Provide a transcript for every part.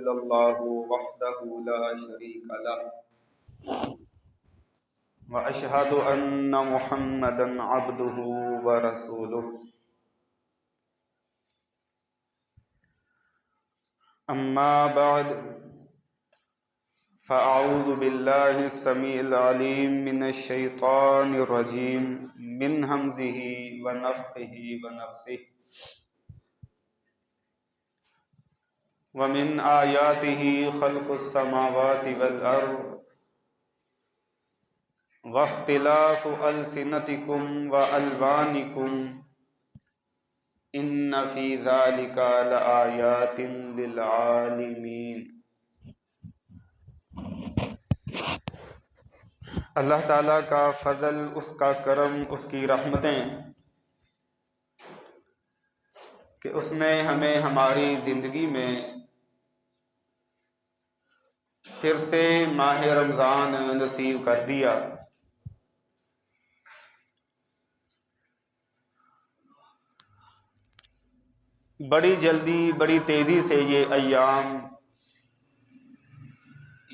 إلا الله وحده لا شريك له وأشهد أن محمدا عبده ورسوله أما بعد فأعوذ بالله السميع العليم من الشيطان الرجيم من همزه ونفخه ونفثه ومن آياته خلق السماوات والأرض واختلاف ألسنتكم وألوانكم إن في ذلك لآيات للعالمين۔ اللہ تعالیٰ کا فضل، اس کا کرم، اس کی رحمتیں کہ اس نے ہمیں ہماری زندگی میں پھر سے ماہ رمضان نصیب کر دیا۔ بڑی جلدی، بڑی تیزی سے یہ ایام،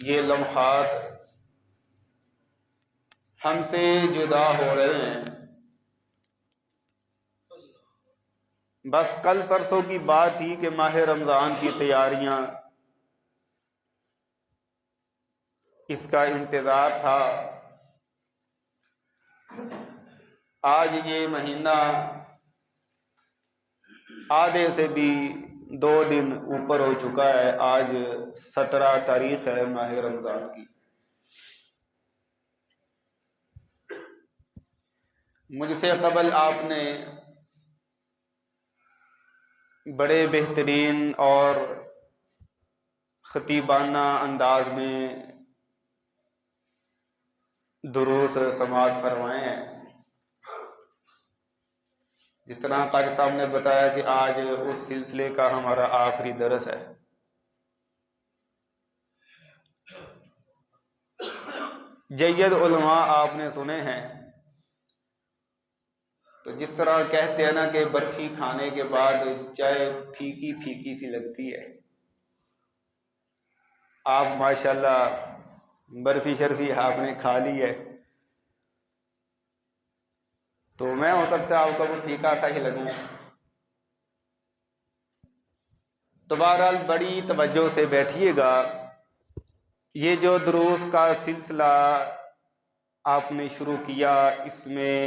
یہ لمحات ہم سے جدا ہو رہے ہیں۔ بس کل پرسوں کی بات تھی کہ ماہ رمضان کی تیاریاں، اس کا انتظار تھا۔ آج یہ مہینہ آدھے سے بھی 2 دن اوپر ہو چکا ہے۔ آج 17 تاریخ ہے ماہ رمضان کی۔ مجھ سے قبل آپ نے بڑے بہترین اور خطیبانہ انداز میں دروس سماعت فرمائے ہیں۔ جس طرح قاری صاحب نے بتایا کہ آج اس سلسلے کا ہمارا آخری درس ہے۔ جید علماء آپ نے سنے ہیں، تو جس طرح کہتے ہیں نا کہ برفی کھانے کے بعد چائے پھیکی پھیکی سی لگتی ہے۔ آپ ماشاءاللہ برفی شرفی آپ نے کھا لی ہے، تو میں ہو سکتا ہے آپ کو وہ پھیکا سا ہی لگوں۔ تو بہرحال بڑی توجہ سے بیٹھیے گا۔ یہ جو دروس کا سلسلہ آپ نے شروع کیا، اس میں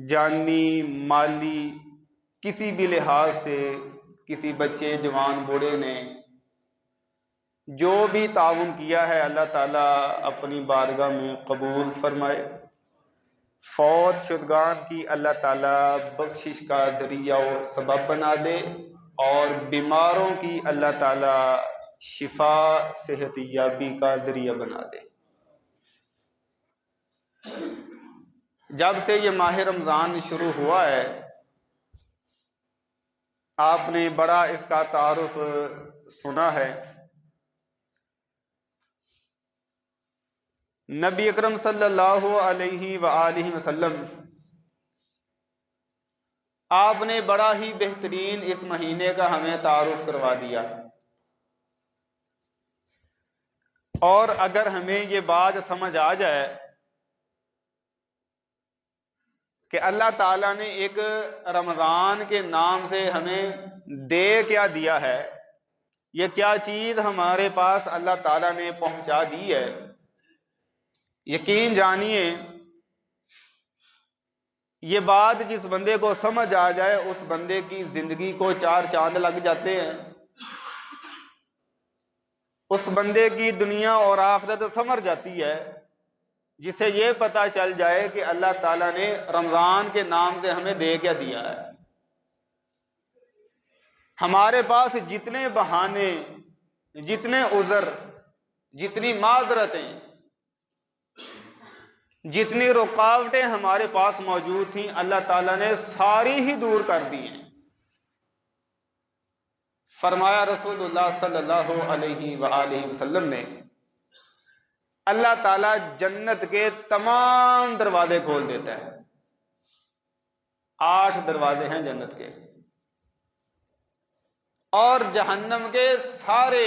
جانی، مالی، کسی بھی لحاظ سے کسی بچے، جوان، بوڑھے نے جو بھی تعاون کیا ہے، اللہ تعالیٰ اپنی بارگاہ میں قبول فرمائے۔ فوت شدگان کی اللہ تعالیٰ بخشش کا ذریعہ و سبب بنا دے، اور بیماروں کی اللہ تعالیٰ شفا، صحت یابی کا ذریعہ بنا دے۔ جب سے یہ ماہ رمضان شروع ہوا ہے، آپ نے بڑا اس کا تعارف سنا ہے۔ نبی اکرم صلی اللہ علیہ وآلہ وسلم آپ نے بڑا ہی بہترین اس مہینے کا ہمیں تعارف کروا دیا، اور اگر ہمیں یہ بات سمجھ آ جائے کہ اللہ تعالیٰ نے ایک رمضان کے نام سے ہمیں دے کیا دیا ہے، یہ کیا چیز ہمارے پاس اللہ تعالیٰ نے پہنچا دی ہے، یقین جانیے یہ بات جس بندے کو سمجھ آ جائے، اس بندے کی زندگی کو 4 چاند لگ جاتے ہیں۔ اس بندے کی دنیا اور آخرت سنور جاتی ہے، جسے یہ پتہ چل جائے کہ اللہ تعالیٰ نے رمضان کے نام سے ہمیں دے کیا دیا ہے۔ ہمارے پاس جتنے بہانے، جتنے عذر، جتنی معذرتیں، جتنی رکاوٹیں ہمارے پاس موجود تھیں، اللہ تعالیٰ نے ساری ہی دور کر دی ہیں۔ فرمایا رسول اللہ صلی اللہ علیہ وآلہ وسلم نے، اللہ تعالیٰ جنت کے تمام دروازے کھول دیتا ہے۔ 8 دروازے ہیں جنت کے، اور جہنم کے سارے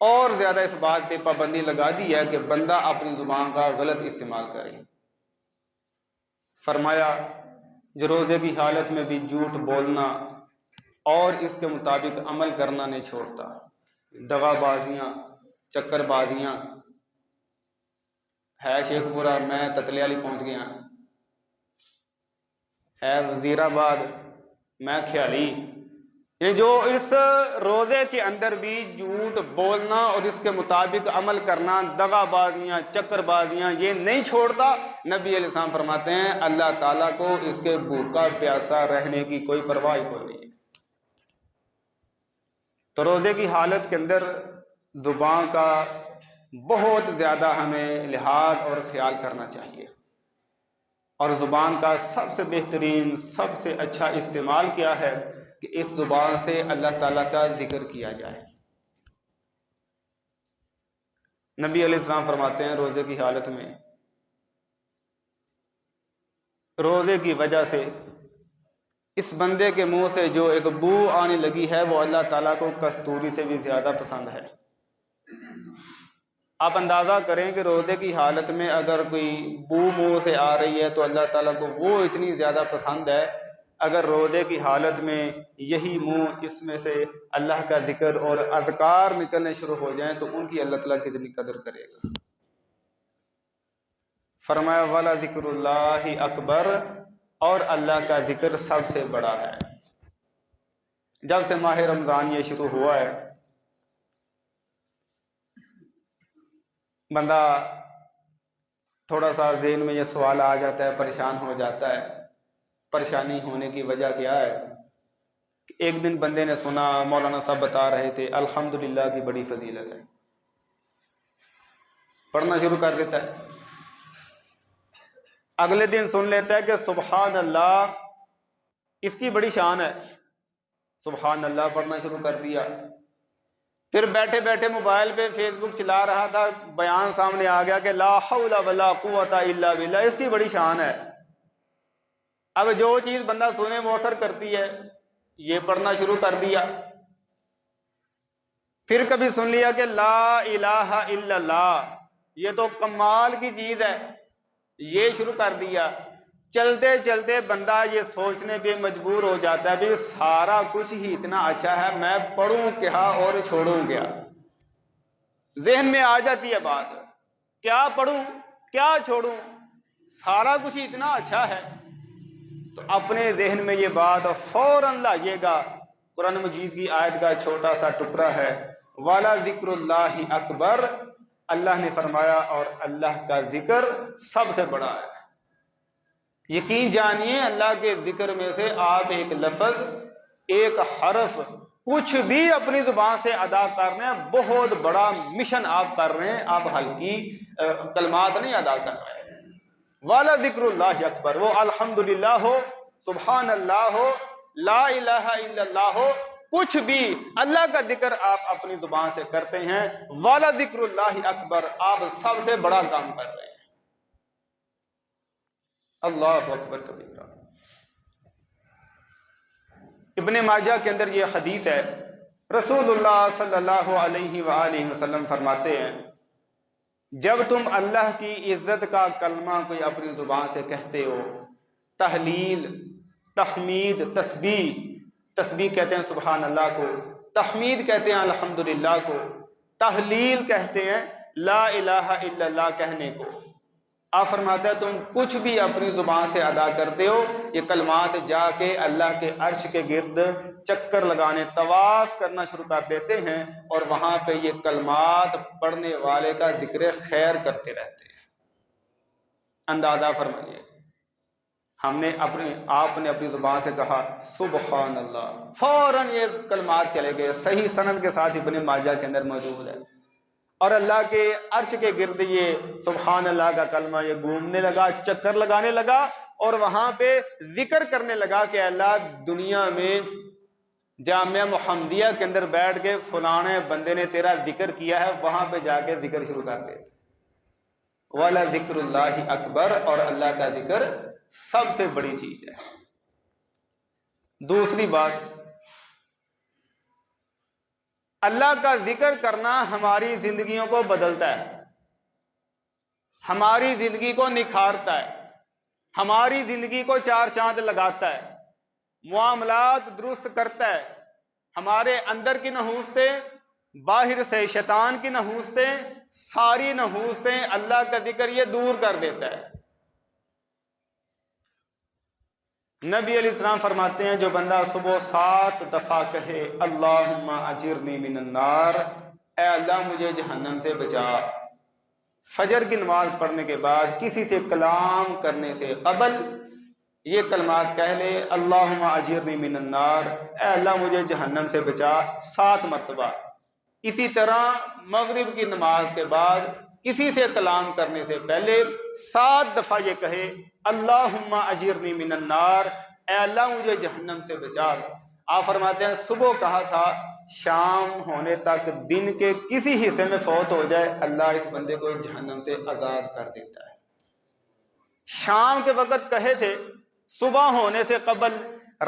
اور زیادہ اس بات پہ پابندی لگا دی ہے کہ بندہ اپنی زبان کا غلط استعمال کرے۔ فرمایا جو روزے کی حالت میں بھی جھوٹ بولنا اور اس کے مطابق عمل کرنا نہیں چھوڑتا، دغا بازیاں، چکر بازیاں، ہے شیخ پورہ میں تتلی والی پہنچ گیا، ہے وزیر آباد میں خیالی، یہ جو اس روزے کے اندر بھی جھوٹ بولنا اور اس کے مطابق عمل کرنا، دغا بازیاں، چکر بازیاں، یہ نہیں چھوڑتا، نبی علیہ السلام فرماتے ہیں اللہ تعالیٰ کو اس کے بھوکا پیاسا رہنے کی کوئی پرواہ کوئی نہیں ہے۔ تو روزے کی حالت کے اندر زبان کا بہت زیادہ ہمیں لحاظ اور خیال کرنا چاہیے، اور زبان کا سب سے بہترین، سب سے اچھا استعمال کیا ہے کہ اس زبان سے اللہ تعالیٰ کا ذکر کیا جائے۔ نبی علیہ السلام فرماتے ہیں روزے کی حالت میں روزے کی وجہ سے اس بندے کے منہ سے جو ایک بو آنے لگی ہے وہ اللہ تعالیٰ کو کستوری سے بھی زیادہ پسند ہے۔ آپ اندازہ کریں کہ روزے کی حالت میں اگر کوئی بو منہ سے آ رہی ہے تو اللہ تعالیٰ کو وہ اتنی زیادہ پسند ہے، اگر روزے کی حالت میں یہی منہ اس میں سے اللہ کا ذکر اور اذکار نکلنے شروع ہو جائیں تو ان کی اللہ تعالیٰ کتنی قدر کرے گا۔ فرمایا والا ذکر اللہ اکبر، اور اللہ کا ذکر سب سے بڑا ہے۔ جب سے ماہ رمضان یہ شروع ہوا ہے، بندہ تھوڑا سا ذہن میں یہ سوال آ جاتا ہے، پریشان ہو جاتا ہے۔ پریشانی ہونے کی وجہ کیا ہے؟ ایک دن بندے نے سنا مولانا صاحب بتا رہے تھے الحمدللہ کی بڑی فضیلت ہے، پڑھنا شروع کر دیتا ہے۔ اگلے دن سن لیتا ہے کہ سبحان اللہ اس کی بڑی شان ہے، سبحان اللہ پڑھنا شروع کر دیا۔ پھر بیٹھے بیٹھے موبائل پہ فیس بک چلا رہا تھا، بیان سامنے آ گیا کہ لا حول ولا قوت الا باللہ، اس کی بڑی شان ہے۔ اب جو چیز بندہ سنے وہ اثر کرتی ہے، یہ پڑھنا شروع کر دیا۔ پھر کبھی سن لیا کہ لا الہ الا اللہ، یہ تو کمال کی چیز ہے، یہ شروع کر دیا۔ چلتے چلتے بندہ یہ سوچنے پہ مجبور ہو جاتا ہے کہ سارا کچھ ہی اتنا اچھا ہے، میں پڑھوں کیا اور چھوڑوں کیا۔ ذہن میں آ جاتی ہے بات، کیا پڑھوں کیا چھوڑوں، سارا کچھ ہی اتنا اچھا ہے۔ تو اپنے ذہن میں یہ بات فوراً لائیے گا، قرآن مجید کی آیت کا چھوٹا سا ٹکڑا ہے والا ذکر اللہ اکبر، اللہ نے فرمایا اور اللہ کا ذکر سب سے بڑا ہے۔ یقین جانیے اللہ کے ذکر میں سے آپ ایک لفظ، ایک حرف، کچھ بھی اپنی زبان سے ادا کر رہے ہیں، بہت بڑا مشن آپ کر رہے ہیں، آپ ہلکی کلمات نہیں ادا کر رہے ہیں۔ والا ذکر اللہ اکبر، وہ الحمدللہ ہو، سبحان اللہ ہو، لا الہ الا اللہ ہو، کچھ بھی اللہ کا ذکر آپ اپنی زبان سے کرتے ہیں، والا ذکر اللہ اکبر، آپ سب سے بڑا کام کر رہے ہیں۔ اللہ اکبر کبیرہ۔ ابن ماجہ کے اندر یہ حدیث ہے، رسول اللہ صلی اللہ علیہ وآلہ وسلم فرماتے ہیں جب تم اللہ کی عزت کا کلمہ کوئی اپنی زبان سے کہتے ہو، تحلیل، تحمید، تسبیح، تسبیح کہتے ہیں سبحان اللہ کو، تحمید کہتے ہیں الحمدللہ کو، تحلیل کہتے ہیں لا الہ الا اللہ کہنے کو۔ آپ فرماتے ہیں تم کچھ بھی اپنی زبان سے ادا کرتے ہو، یہ کلمات جا کے اللہ کے عرش کے گرد چکر لگانے، طواف کرنا شروع کر دیتے ہیں، اور وہاں پہ یہ کلمات پڑھنے والے کا ذکر خیر کرتے رہتے ہیں۔ اندازہ فرمائیے، آپ نے اپنی زبان سے کہا سبحان اللہ، فوراً یہ کلمات چلے گئے، صحیح سند کے ساتھ ابن ماجہ کے اندر موجود ہے، اور اللہ کے عرش کے گرد یہ سبحان اللہ کا کلمہ یہ گھومنے لگا، چکر لگانے لگا، اور وہاں پہ ذکر کرنے لگا کہ اللہ دنیا میں جامعہ محمدیہ کے اندر بیٹھ کے فلانے بندے نے تیرا ذکر کیا ہے، وہاں پہ جا کے ذکر شروع کر دے۔ والا ذکر اللہ اکبر، اور اللہ کا ذکر سب سے بڑی چیز ہے۔ دوسری بات، اللہ کا ذکر کرنا ہماری زندگیوں کو بدلتا ہے، ہماری زندگی کو نکھارتا ہے، ہماری زندگی کو چار چاند لگاتا ہے، معاملات درست کرتا ہے، ہمارے اندر کی نحوستیں، باہر سے شیطان کی نحوستیں، ساری نحوستیں اللہ کا ذکر یہ دور کر دیتا ہے۔ نبی علیہ السلام فرماتے ہیں جو بندہ صبح 7 دفعہ کہے اللہم اجرنی من النار، اے اللہ مجھے جہنم سے بچا، فجر کی نماز پڑھنے کے بعد کسی سے کلام کرنے سے قبل یہ کلمات کہہ لے اللہم اجرنی من النار، اے اللہ مجھے جہنم سے بچا 7 مرتبہ۔ اسی طرح مغرب کی نماز کے بعد کسی سے کلام کرنے سے پہلے 7 دفعہ یہ کہے اللہم اجرنی من النار، اے اللہ مجھے جہنم سے بچا۔ آپ فرماتے ہیں صبح کہا تھا، شام ہونے تک دن کے کسی حصے میں فوت ہو جائے اللہ اس بندے کو جہنم سے آزاد کر دیتا ہے۔ شام کے وقت کہے تھے، صبح ہونے سے قبل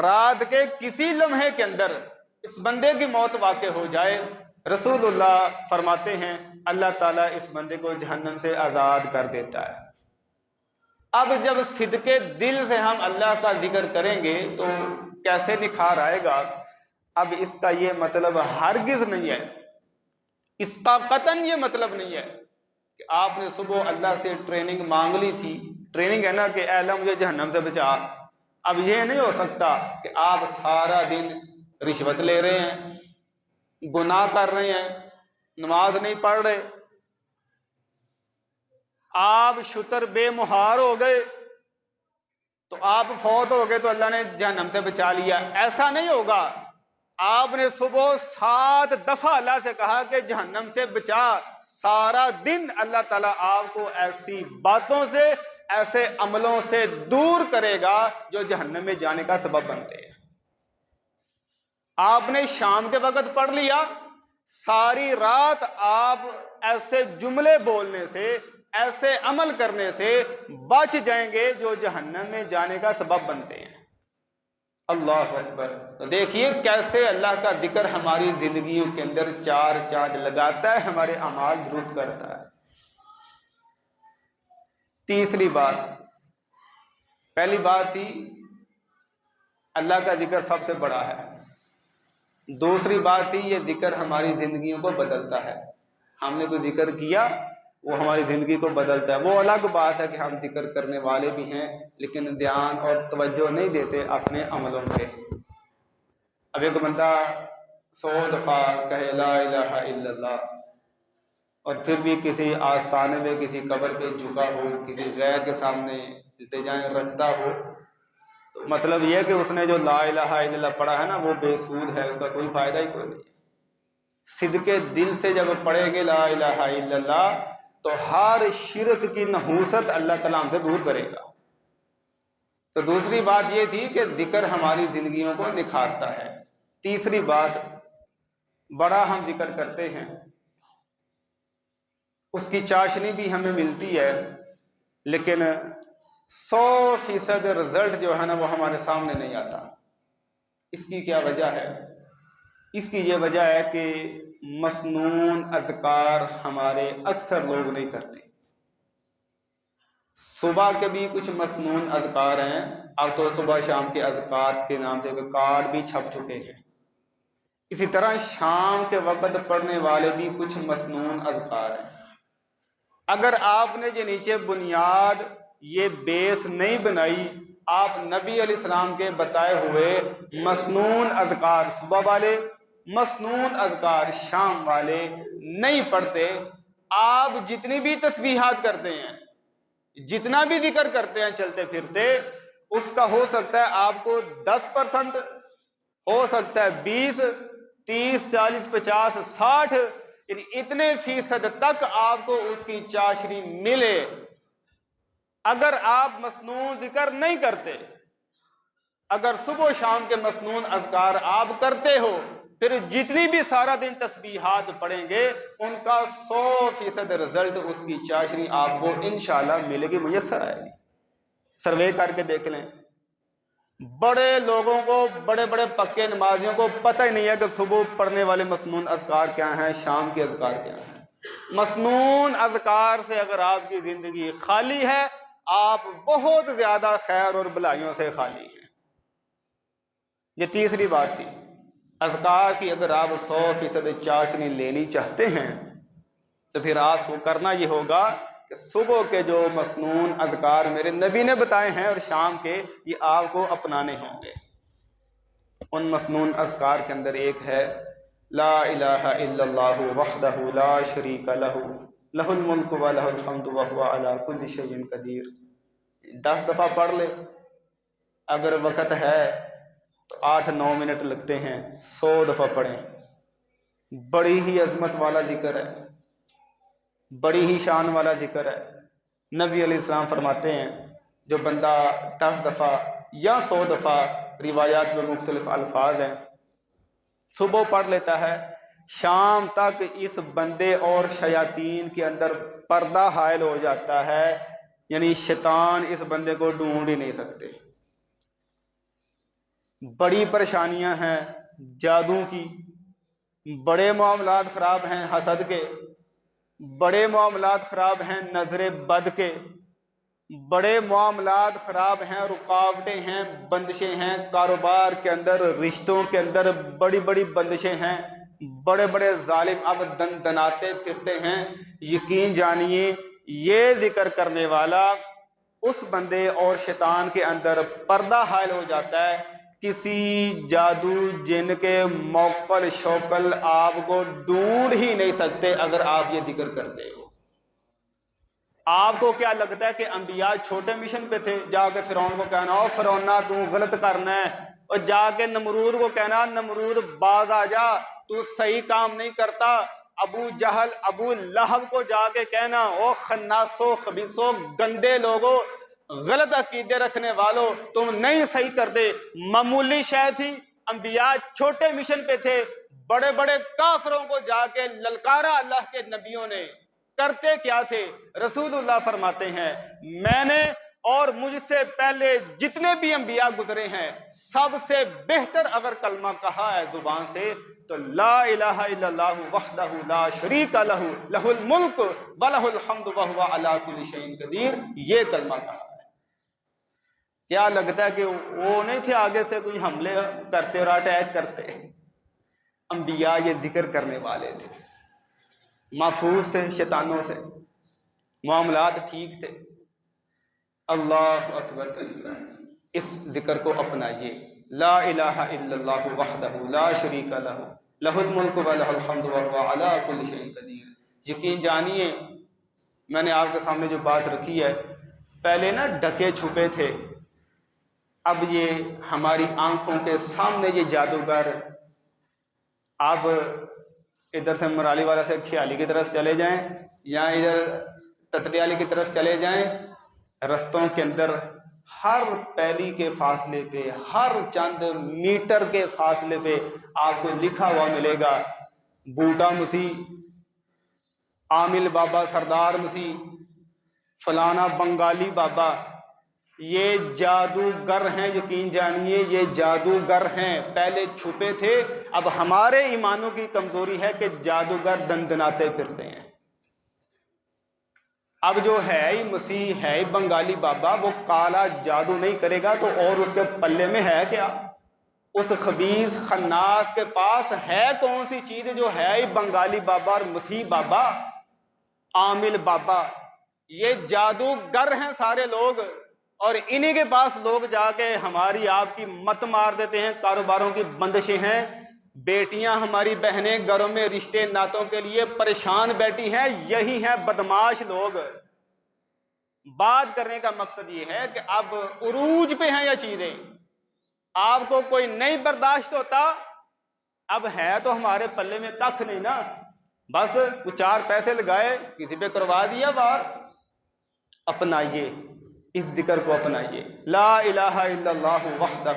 رات کے کسی لمحے کے اندر اس بندے کی موت واقع ہو جائے، رسول اللہ فرماتے ہیں اللہ تعالیٰ اس بندے کو جہنم سے آزاد کر دیتا ہے۔ اب جب صدقے دل سے ہم اللہ کا ذکر کریں گے تو کیسے نکھار آئے گا؟ اب اس کا یہ مطلب ہرگز نہیں ہے، اس کا قطعاً یہ مطلب نہیں ہے کہ آپ نے صبح اللہ سے ٹریننگ مانگ لی تھی، ٹریننگ ہے نا کہ اے اللہ مجھے جہنم سے بچا۔ اب یہ نہیں ہو سکتا کہ آپ سارا دن رشوت لے رہے ہیں، گناہ کر رہے ہیں، نماز نہیں پڑھ رہے، آپ شتر بے مہار ہو گئے تو آپ فوت ہو گئے تو اللہ نے جہنم سے بچا لیا۔ ایسا نہیں ہوگا۔ آپ نے صبح 7 دفعہ اللہ سے کہا کہ جہنم سے بچا، سارا دن اللہ تعالیٰ آپ کو ایسی باتوں سے، ایسے عملوں سے دور کرے گا جو جہنم میں جانے کا سبب بنتے ہیں۔ آپ نے شام کے وقت پڑھ لیا، ساری رات آپ ایسے جملے بولنے سے، ایسے عمل کرنے سے بچ جائیں گے جو جہنم میں جانے کا سبب بنتے ہیں۔ اللہ اکبر۔ تو دیکھیے کیسے اللہ کا ذکر ہماری زندگیوں کے اندر چار چاند لگاتا ہے، ہمارے اعمال درست کرتا ہے۔ تیسری بات، پہلی بات تھی اللہ کا ذکر سب سے بڑا ہے، دوسری بات تھی یہ ذکر ہماری زندگیوں کو بدلتا ہے۔ ہم نے تو ذکر کیا، وہ ہماری زندگی کو بدلتا ہے۔ وہ الگ بات ہے کہ ہم ذکر کرنے والے بھی ہیں لیکن دھیان اور توجہ نہیں دیتے اپنے عملوں پہ۔ اب ایک بندہ 100 دفعہ کہے لا الہ الا اللہ اور پھر بھی کسی آستانے میں کسی قبر پہ جھکا ہو، کسی غیر کے سامنے التجائیں رکھتا ہو، تو مطلب یہ کہ اس نے جو لا الہ الا اللہ پڑھا ہے نا وہ بے سود ہے، اس کا کوئی فائدہ ہی کوئی نہیں۔ صدقے دل سے جب پڑھیں گے لا الہ الا اللہ تو ہر شرک کی نحوست اللہ تعالیٰ ہم سے دور کرے گا۔ تو دوسری بات یہ تھی کہ ذکر ہماری زندگیوں کو نکھارتا ہے۔ تیسری بات، بڑا ہم ذکر کرتے ہیں اس کی چاشنی بھی ہمیں ملتی ہے لیکن 100% رزلٹ جو ہے نا وہ ہمارے سامنے نہیں آتا۔ اس کی کیا وجہ ہے؟ اس کی یہ وجہ ہے کہ مسنون اذکار ہمارے اکثر لوگ نہیں کرتے۔ صبح کے بھی کچھ مسنون اذکار ہیں، اب تو صبح شام کے اذکار کے نام سے کارڈ بھی چھپ چکے ہیں۔ اسی طرح شام کے وقت پڑھنے والے بھی کچھ مسنون اذکار ہیں۔ اگر آپ نے یہ نیچے بنیاد، یہ بیس نہیں بنائی، آپ نبی علیہ السلام کے بتائے ہوئے مسنون اذکار صبح والے، مسنون اذکار شام والے نہیں پڑھتے، آپ جتنی بھی تسبیحات کرتے ہیں، جتنا بھی ذکر کرتے ہیں چلتے پھرتے، اس کا ہو سکتا ہے آپ کو 10%، ہو سکتا ہے 20، 30، 40، 50، 60، یعنی اتنے فیصد تک آپ کو اس کی چاشنی ملے۔ اگر آپ مسنون ذکر نہیں کرتے، اگر صبح و شام کے مسنون اذکار آپ کرتے ہو، پھر جتنی بھی سارا دن تسبیحات پڑھیں گے ان کا 100% رزلٹ، اس کی چاشنی آپ کو انشاءاللہ ملے گی، میسر آئے گی۔ سروے کر کے دیکھ لیں، بڑے لوگوں کو، بڑے بڑے پکے نمازیوں کو پتہ ہی نہیں ہے کہ صبح پڑھنے والے مسنون اذکار کیا ہیں، شام کے اذکار کیا ہیں۔ مسنون اذکار سے اگر آپ کی زندگی خالی ہے، آپ بہت زیادہ خیر اور بھلائیوں سے خالی ہیں۔ یہ تیسری بات تھی۔ اذکار کی اگر آپ 100% چاشنی لینی چاہتے ہیں تو پھر آپ کو کرنا یہ ہوگا کہ صبح کے جو مسنون اذکار میرے نبی نے بتائے ہیں اور شام کے، یہ آپ کو اپنانے ہوں گے۔ ان مسنون اذکار کے اندر ایک ہے لا الہ الا اللہ وحدہ لا شریک لہ لہ الملک و لہ الحمد وہو علی کل شیء قدیر۔ 10 دفعہ پڑھ لے، اگر وقت ہے تو 8-9 منٹ لگتے ہیں، 100 دفعہ پڑھیں۔ بڑی ہی عظمت والا ذکر ہے، بڑی ہی شان والا ذکر ہے۔ نبی علیہ السلام فرماتے ہیں جو بندہ 10 دفعہ یا 100 دفعہ، روایات میں مختلف الفاظ ہیں، صبح پڑھ لیتا ہے، شام تک اس بندے اور شیاطین کے اندر پردہ حائل ہو جاتا ہے، یعنی شیطان اس بندے کو ڈھونڈ ہی نہیں سکتے۔ بڑی پریشانیاں ہیں جادو کی، بڑے معاملات خراب ہیں حسد کے، بڑے معاملات خراب ہیں نظر بد کے، بڑے معاملات خراب ہیں، رکاوٹیں ہیں، بندشیں ہیں، کاروبار کے اندر، رشتوں کے اندر بڑی بڑی بندشیں ہیں، بڑے بڑے ظالم اب دناتے پھرتے ہیں۔ یقین جانیے یہ ذکر کرنے والا اس بندے اور شیطان کے اندر پردہ حائل ہو جاتا ہے۔ کسی جادو جن کے موکل شوکل آپ کو ڈھونڈ ہی نہیں سکتے اگر آپ یہ ذکر کرتے ہو۔ آپ کو کیا لگتا ہے کہ انبیاء چھوٹے مشن پہ تھے؟ جا کے فرعون کو کہنا او فرعونہ تو غلط کرنا ہے، اور جا کے نمرود کو کہنا نمرود باز آ جا تو صحیح کام نہیں کرتا، ابو جہل ابو لہب کو جا کے کہنا او خناسو خبیثو گندے لوگو غلط عقیدے رکھنے والو تم نہیں صحیح کر دے۔ معمولی شے تھی، انبیاء چھوٹے مشن پہ تھے، بڑے بڑے کافروں کو جا کے للکارا اللہ کے نبیوں نے۔ کرتے کیا تھے؟ رسول اللہ فرماتے ہیں میں نے اور مجھ سے پہلے جتنے بھی انبیاء گزرے ہیں سب سے بہتر اگر کلمہ کہا ہے زبان سے تو لا الہ الا اللہ وحدہ لا شریک لہ لہ الملک ولہ الحمد وہو علی کل شیء قدیر، یہ کلمہ کہا ہے۔ کیا لگتا ہے کہ وہ نہیں تھے آگے سے کوئی حملے کرتے اور اٹیک کرتے؟ انبیاء یہ ذکر کرنے والے تھے، محفوظ تھے شیطانوں سے، معاملات ٹھیک تھے۔ اللہ اکبر کبیرہ، اس ذکر کو اپنائیے، لا الہ الا اللہ وحدہ لا شریک لہ لہ الملک ولہ الحمد وہو علی کل شیء قدیر۔ یقین جانیے میں نے آپ کے سامنے جو بات رکھی ہے، پہلے نا ڈھکے چھپے تھے، اب یہ ہماری آنکھوں کے سامنے یہ جادوگر، آپ ادھر سے مرالی والا سے کھیالی کی طرف چلے جائیں یا ادھر تتڑی والی کی طرف چلے جائیں، رستوں کے اندر ہر پیلی کے فاصلے پہ، ہر چند میٹر کے فاصلے پہ آپ کو لکھا ہوا ملے گا بوٹا مسیح، عامل بابا سردار مسیح، فلانا بنگالی بابا، یہ جادوگر ہیں۔ یقین جانیے یہ جادوگر ہیں، پہلے چھپے تھے، اب ہمارے ایمانوں کی کمزوری ہے کہ جادوگر دندناتے پھرتے ہیں۔ اب جو ہے ہی مسیح ہے ہی بنگالی بابا، وہ کالا جادو نہیں کرے گا تو اور اس کے پلے میں ہے کیا؟ اس خبیث خناس کے پاس ہے کون سی چیز جو ہے ہی بنگالی بابا اور مسیح بابا، عامل بابا؟ یہ جادوگر ہیں سارے لوگ، اور انہی کے پاس لوگ جا کے ہماری آپ کی مت مار دیتے ہیں، کاروباروں کی بندشیں ہیں، بیٹیاں ہماری بہنیں گھروں میں رشتے ناتوں کے لیے پریشان بیٹھی ہیں، یہی ہیں بدماش لوگ۔ بات کرنے کا مقصد یہ ہے کہ اب عروج پہ ہیں یہ چیزیں، آپ کو کوئی نہیں برداشت ہوتا، اب ہے تو ہمارے پلے میں کھ نہیں نا، بس کچھ 4 پیسے لگائے کسی پہ کروا دیا وار۔ اپنائیے اس ذکر کو، اپنائیے، لا الہ الا اللہ وحدہ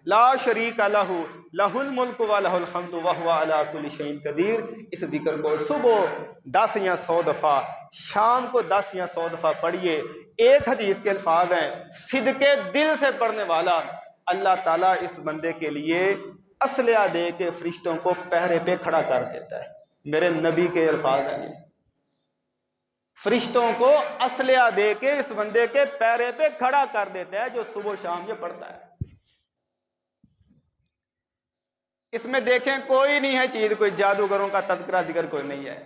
لا شریک لہ لہ الملک ولہ الحمد وہو علی کل شیء قدیر۔ اس ذکر کو صبح 10 یا 100 دفعہ، شام کو 10 یا 100 دفعہ پڑھیے۔ ایک حدیث کے الفاظ ہیں صدقے دل سے پڑھنے والا اللہ تعالیٰ اس بندے کے لیے اسلحہ دے کے فرشتوں کو پہرے پہ کھڑا کر دیتا ہے. میرے نبی کے الفاظ ہیں یہ. فرشتوں کو اسلحہ دے کے اس بندے کے پہرے پہ کھڑا کر دیتا ہے جو صبح و شام یہ پڑھتا ہے. اس میں دیکھیں کوئی نہیں ہے چیز، کوئی جادوگروں کا تذکرہ ذکر کوئی نہیں ہے،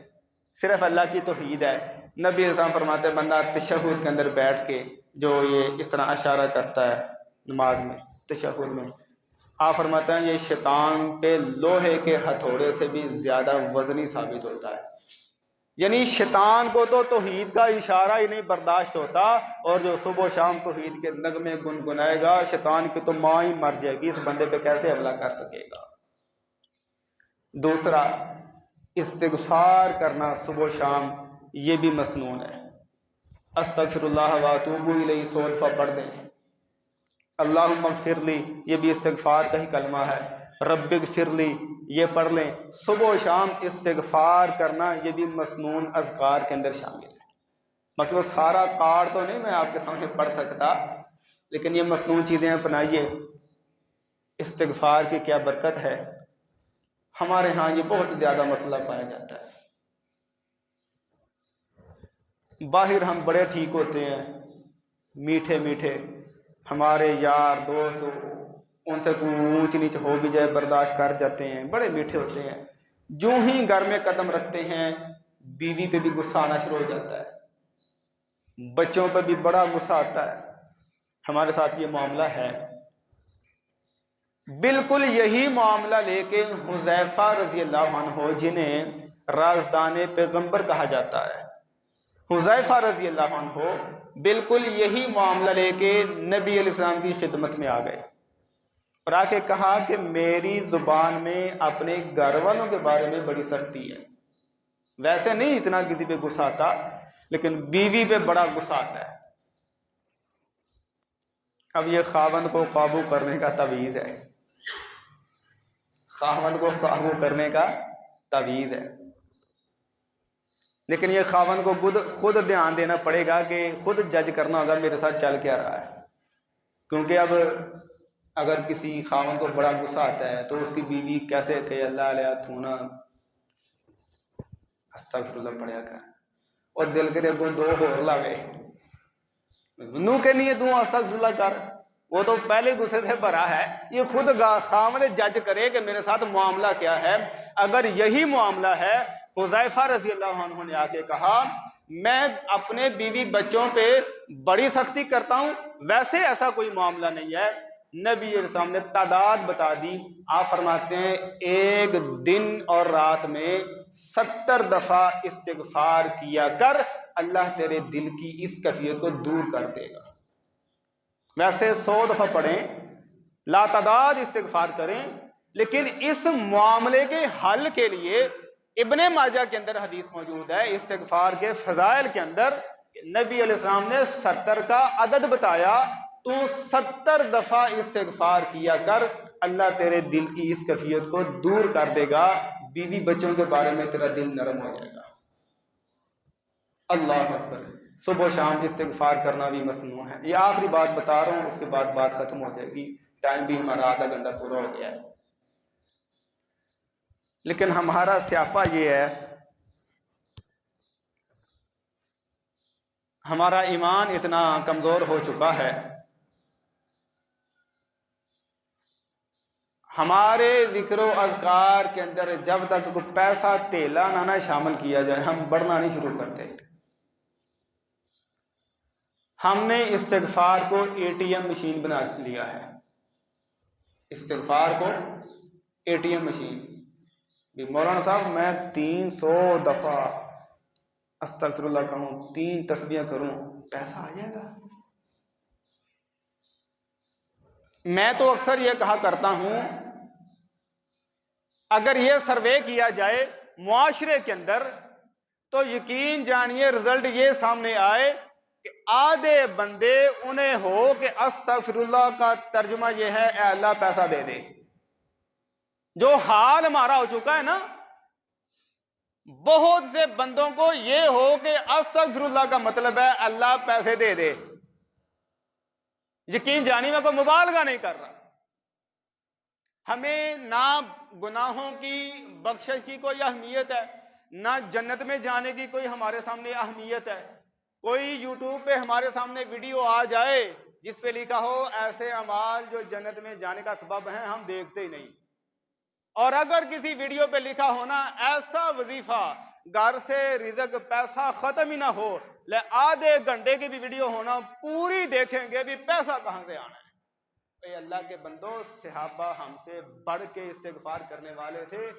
صرف اللہ کی توحید ہے. نبی اسلام فرماتے ہیں بندہ تشہد کے اندر بیٹھ کے جو یہ اس طرح اشارہ کرتا ہے نماز میں، تشہد میں، آپ فرماتے ہیں یہ شیطان پہ لوہے کے ہتھوڑے سے بھی زیادہ وزنی ثابت ہوتا ہے. یعنی شیطان کو تو توحید کا اشارہ ہی نہیں برداشت ہوتا، اور جو صبح و شام توحید کے نغمے گنگنائے گا شیطان کی تو ماں ہی مر جائے گی، اس بندے پہ کیسے حملہ کر سکے گا. دوسرا، استغفار کرنا صبح و شام یہ بھی مسنون ہے. استغفر اللہ واتوب الیہ 100 دفعہ پڑھ دیں. اللہم اغفر لی یہ بھی استغفار کا ہی کلمہ ہے. رب اغفر لی یہ پڑھ لیں. صبح و شام استغفار کرنا یہ بھی مسنون اذکار کے اندر شامل ہے. مطلب سارا کارڈ تو نہیں میں آپ کے سامنے پڑھ سکتا، لیکن یہ مسنون چیزیں اپنائیے. استغفار کی کیا برکت ہے. ہمارے ہاں یہ بہت زیادہ مسئلہ پایا جاتا ہے. باہر ہم بڑے ٹھیک ہوتے ہیں، میٹھے میٹھے، ہمارے یار دوست ان سے اونچ نیچ ہو بھی جائے برداشت کر جاتے ہیں، بڑے میٹھے ہوتے ہیں. جو ہی گھر میں قدم رکھتے ہیں بیوی پہ بھی غصہ آنا شروع ہو جاتا ہے، بچوں پہ بھی بڑا غصہ آتا ہے. ہمارے ساتھ یہ معاملہ ہے. بالکل یہی معاملہ لے کے حذیفہ رضی اللہ عنہ جنہیں رازدان پیغمبر کہا جاتا ہے، حذیفہ رضی اللہ عنہ بالکل یہی معاملہ لے کے نبی علیہ السلام کی خدمت میں آ گئے اور آ کے کہا کہ میری زبان میں اپنے گھر والوں کے بارے میں بڑی سختی ہے. ویسے نہیں اتنا کسی پہ غصہ آتا، لیکن بیوی پہ بڑا غصہ آتا ہے. اب یہ خاوند کو قابو کرنے کا تعویذ ہے، خاوند کو قابو کرنے کا تعویذ ہے. لیکن یہ خاوند کو خود دھیان دینا پڑے گا کہ خود جج کرنا ہوگا میرے ساتھ چل کیا رہا ہے. کیونکہ اب اگر کسی خاوند کو بڑا غصہ آتا ہے تو اس کی بیوی کیسے کہ اللہ علیہ تھونا استغفر اللہ پڑھیا کر، اور دل کے ابو دو ہور لاوے نو کے لیے دو استغفر اللہ کر، وہ تو پہلے غصے سے بھرا ہے. یہ خود خاوند جج کرے کہ میرے ساتھ معاملہ کیا ہے. اگر یہی معاملہ ہے، حذیفہ رضی اللہ عنہ نے آ کے کہا میں اپنے بیوی بچوں پہ بڑی سختی کرتا ہوں، ویسے ایسا کوئی معاملہ نہیں ہے. نبی علیہ السلام نے تعداد بتا دی. آپ فرماتے ہیں ایک دن اور رات میں 70 دفعہ استغفار کیا کر، اللہ تیرے دل کی اس کیفیت کو دور کر دے گا. ویسے 100 دفعہ پڑھیں، لا تعداد استغفار کریں، لیکن اس معاملے کے حل کے لیے ابن ماجہ کے اندر حدیث موجود ہے استغفار کے فضائل کے اندر. نبی علیہ السلام نے 70 کا عدد بتایا، تو 70 دفعہ استغفار کیا کر، اللہ تیرے دل کی اس کیفیت کو دور کر دے گا، بیوی بچوں کے بارے میں تیرا دل نرم ہو جائے گا. اللہ اکبر. صبح و شام استغفار کرنا بھی مسنون ہے. یہ آخری بات بتا رہا ہوں، اس کے بعد بات ختم ہو جائے گی، ٹائم بھی ہمارا آدھا گھنٹہ پورا ہو گیا ہے. لیکن ہمارا سیاپا یہ ہے، ہمارا ایمان اتنا کمزور ہو چکا ہے، ہمارے ذکر و اذکار کے اندر جب تک کوئی پیسہ تیلا نہ شامل کیا جائے ہم بڑھنا نہیں شروع کرتے. ہم نے استغفار کو ATM مشین بنا لیا ہے. استغفار کو ATM مشین. مولانا صاحب میں 300 دفعہ استغفر اللہ کہوں، 3 تسبیح کروں، پیسہ آ جائے گا. میں تو اکثر یہ کہا کرتا ہوں اگر یہ سروے کیا جائے معاشرے کے اندر تو یقین جانیے رزلٹ یہ سامنے آئے کہ آدھے بندے انہیں ہو کہ استغفر اللہ کا ترجمہ یہ ہے اے اللہ پیسہ دے دے. جو حال ہمارا ہو چکا ہے نا، بہت سے بندوں کو یہ ہو کہ استغفر اللہ کا مطلب ہے اللہ پیسے دے دے. یقین جانی میں کوئی مبالغہ نہیں کر رہا. ہمیں نہ گناہوں کی بخشش کی کوئی اہمیت ہے، نہ جنت میں جانے کی کوئی ہمارے سامنے اہمیت ہے۔ کوئی یوٹیوب پہ ہمارے سامنے ویڈیو آ جائے جس پہ لکھا ہو ایسے اعمال جو جنت میں جانے کا سبب ہیں، ہم دیکھتے ہی نہیں۔ اور اگر کسی ویڈیو پہ لکھا ہونا ایسا وظیفہ گھر سے رزق پیسہ ختم ہی نہ ہو، آدھے گھنٹے کی بھی ویڈیو ہونا پوری دیکھیں گے بھی پیسہ کہاں سے آنا ہے۔ اے اللہ کے بندو، صحابہ ہم سے بڑھ کے استغفار کرنے والے تھے۔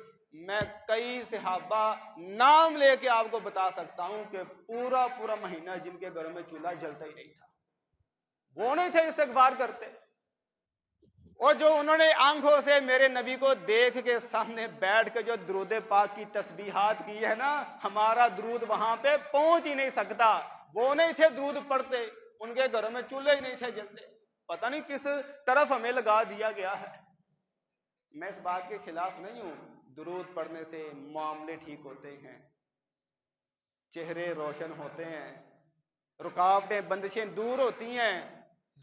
میں کئی صحابہ نام لے کے آپ کو بتا سکتا ہوں کہ پورا پورا مہینہ جن کے گھروں میں چولہا جلتا ہی نہیں تھا، وہ نہیں تھے استغفار کرتے۔ اور جو انہوں نے آنکھوں سے میرے نبی کو دیکھ کے سامنے بیٹھ کے جو درود پاک کی تسبیحات کی ہے نا، ہمارا درود وہاں پہ پہنچ ہی نہیں سکتا۔ وہ نہیں تھے درود پڑھتے، ان کے گھروں میں چولہے ہی نہیں تھے جلتے۔ پتہ نہیں کس طرف ہمیں لگا دیا گیا ہے۔ میں اس بات کے خلاف نہیں ہوں، درود پڑھنے سے معاملے ٹھیک ہوتے ہیں، چہرے روشن ہوتے ہیں، رکاوٹیں بندشیں دور ہوتی ہیں۔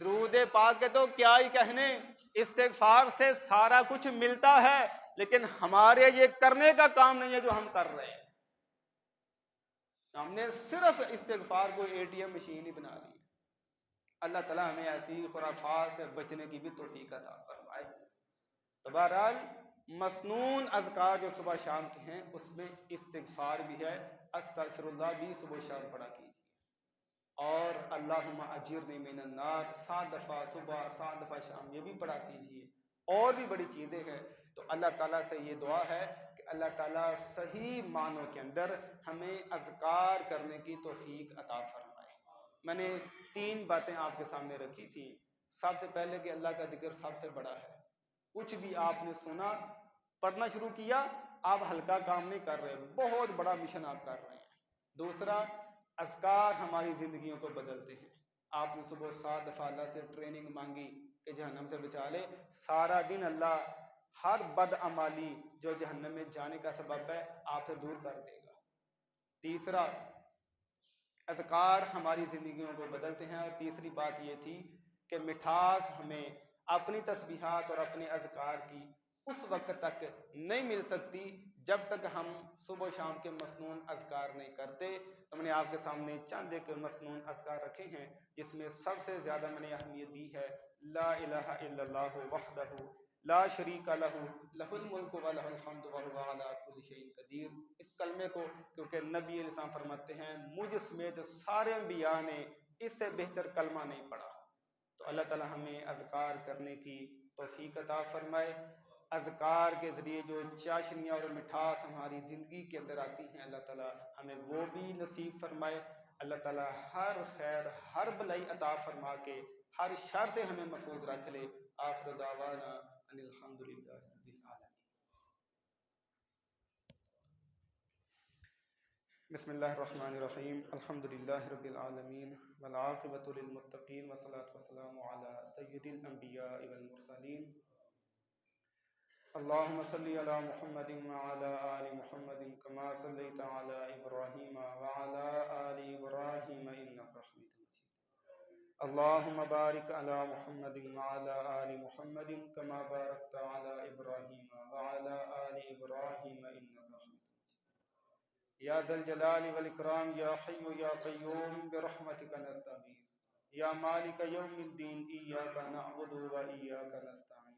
درود پاک کے تو کیا ہی کہنے، استغفار سے سارا کچھ ملتا ہے، لیکن ہمارے یہ کرنے کا کام نہیں ہے جو ہم کر رہے ہیں۔ ہم نے صرف استغفار کو اے ٹی ایم مشین ہی بنا لی۔ اللہ تعالیٰ ہمیں ایسی خرافات سے بچنے کی بھی توفیق عطا فرمائے۔ تو بہرحال مسنون اذکار جو صبح شام کے ہیں اس میں استغفار بھی ہے، استغفر اللہ بھی صبح شام پڑھا کیجیے، اور اللہم اجرنی من النار 7 دفعہ صبح 7 دفعہ شام یہ بھی پڑھا کیجیے۔ اور بھی بڑی چیزیں ہیں۔ تو اللہ تعالیٰ سے یہ دعا ہے کہ اللہ تعالیٰ صحیح معنوں کے اندر ہمیں اذکار کرنے کی توفیق عطا فرمائے۔ میں نے 3 باتیں آپ کے سامنے رکھی تھی۔ سب سے پہلے کہ اللہ کا ذکر سب سے بڑا ہے۔ کچھ بھی آپ نے سنا، پڑھنا شروع کیا، آپ ہلکا کام نہیں کر رہے، بہت بڑا مشن آپ کر رہے ہیں۔ دوسرا، اذکار ہماری زندگیوں کو بدلتے ہیں۔ آپ نے صبح 7 دفعہ اللہ سے ٹریننگ مانگی کہ جہنم سے بچا لے، سارا دن اللہ ہر بد عمالی جو جہنم میں جانے کا سبب ہے آپ سے دور کر دے گا۔ تیسرا، اذکار ہماری زندگیوں کو بدلتے ہیں۔ اور تیسری بات یہ تھی کہ مٹھاس ہمیں اپنی تسبیحات اور اپنے اذکار کی اس وقت تک نہیں مل سکتی جب تک ہم صبح و شام کے مسنون اذکار نہیں کرتے۔ تو میں نے آپ کے سامنے چند ایک مسنون اذکار رکھے ہیں، جس میں سب سے زیادہ میں نے اہمیت دی ہے لا الہ الا اللہ وحدہ لا شریک لہ لہ الملک و لہ الحمد وہو علی کل شیء قدیر۔ اس کلمے کو کیونکہ نبی علیہ السلام فرماتے ہیں مجھ سمیت سارے انبیاء نے اس سے بہتر کلمہ نہیں پڑھا۔ تو اللہ تعالی ہمیں اذکار کرنے کی توفیق عطا فرمائے۔ اذکار کے ذریعے جو چاشنیاں اور مٹھاس ہماری زندگی کے اندر آتی ہیں، اللہ تعالی ہمیں وہ بھی نصیب فرمائے۔ اللہ تعالی ہر خیر ہر بلائی عطا فرما کے ہر شر سے ہمیں محفوظ رکھ لے۔ آخر دعوانا ان الحمدللہ رب العالمین۔ بسم اللہ الرحمن الرحیم، الحمدللہ رب العالمین والعاقبۃ للمتقین والصلاۃ والسلام علی سید الانبیاء والمرسلین۔ اللہم صلی علی محمد وعلی آل محمد کما صلیت علی ابراہیم وعلی آل ابراہیم انک حمید مجید۔ اللہم بارک علی محمد وعلی آل محمد کما بارکت علی ابراہیم وعلی آل ابراہیم انک حمید مجید۔ یا ذا الجلال والاکرام یا حی یا قیوم برحمتک نستغیث یا مالک یوم الدین ایاک نعبد و ایاک نستعین۔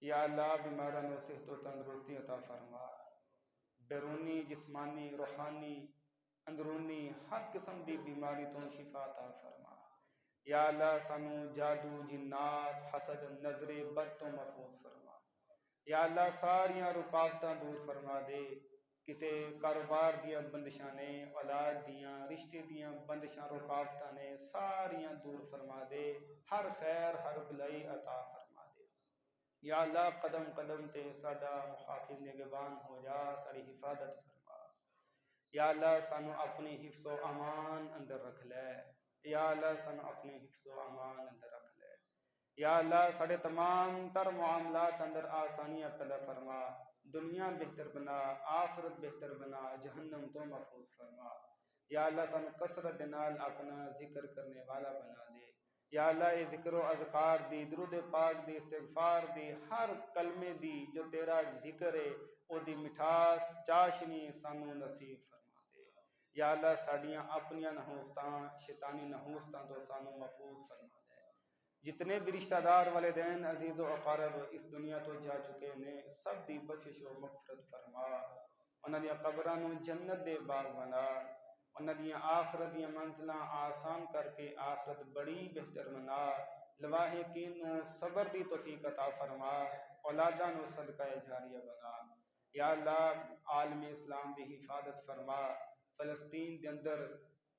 یا اللہ بیماران و صحت و تندرستی عطا فرما، بیرونی جسمانی روحانی اندرونی ہر قسم دی بیماری تو شفا عطا فرما۔ یا اللہ سانو جادو جنات حسد نظر بد تو محفوظ فرما۔ یا اللہ ساریاں رکاوٹاں دور فرما دے، کتے کاروبار دیاں بندشاں نے، اولاد دیاں رشتے دیاں بندشاں رکاوٹاں نے ساریاں دور فرما دے، ہر خیر ہر بلائی عطا فرما دے۔ یا اللہ قدم قدم تے ساڈا محافظ نگہبان ہو جا، ساری حفاظت فرما۔ یا اللہ سانو اپنی حفظ و امان اندر رکھ لے۔ یا اللہ سانو اپنے حفظ و امان اندر رکھ لے۔ یا اللہ ساڑے تمام تر معاملات اندر آسانیاں پیدا فرما، دنیا بہتر بنا، آخرت بہتر بنا، جہنم تو محفوظ فرما۔ یا اللہ سانو کثرت دے نال اپنا ذکر کرنے والا بنا دے۔ یا اللہ اے ذکر و اذکار دی، درود پاک دی، استغفار دی، ہر کلمے دی جو تیرا ذکر ہے او دی مٹھاس چاشنی سانو نصیب فرما دے۔ یا اللہ ساڈیاں اپنیاں نحوستاں شیطانی نحوستاں تو سانو محفوظ فرما دے۔ جتنے بھی رشتہ دار والدین عزیز و اقارب اس دنیا تو جا چکے نے، سب دی بخشش و مغفرت فرما، انہاں دیاں قبراں نوں جنت دے باغ بنا، انہاں دیاں آخرت دیاں منزلاں آسان کر کے آخرت بڑی بہتر بنا، لواحقین نوں صبر دی توفیق عطا فرما، اولاداں نوں صدقہ جاریہ بنا۔ یا اللہ عالم اسلام دی حفاظت فرما، فلسطین دے اندر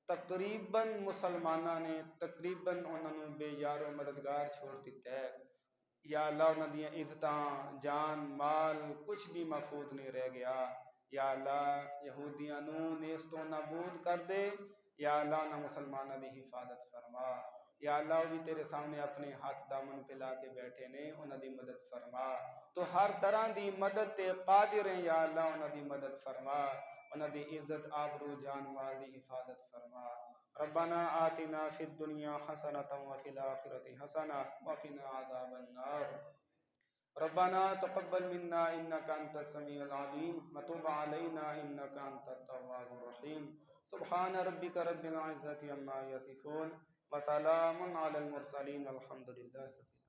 تقریباً مسلماناں نے تقریباً انہاں نوں بے یار و مددگار چھوڑ دیتا ہے۔ یا اللہ انہاں دیاں عزتاں جان مال کچھ بھی محفوظ نہیں رہ گیا۔ یا اللہ یہودیاں نوں نیست و نابود کر دے، یا اللہ انہاں مسلماناں دی حفاظت فرما۔ یا اللہ وہ بھی تیرے سامنے اپنے ہاتھ دامن پہ لا کے بیٹھے نے، انہاں دی مدد فرما، تو ہر طرح دی مدد تے قادر ہیں، یا اللہ انہاں دی مدد فرما، انہاں دی عزت آبرو جان مال دی حفاظت فرما۔ ربنا آتنا فی الدنیا حسنۃ وفی الآخرۃ حسنہ وقنا عذاب النار۔ ربنا تقبل منا انك انت السميع العليم وتب علينا انك انت التواب الرحيم۔ سبحان ربك رب العزة عما يصفون وسلام على المرسلين والحمد لله رب العالمين۔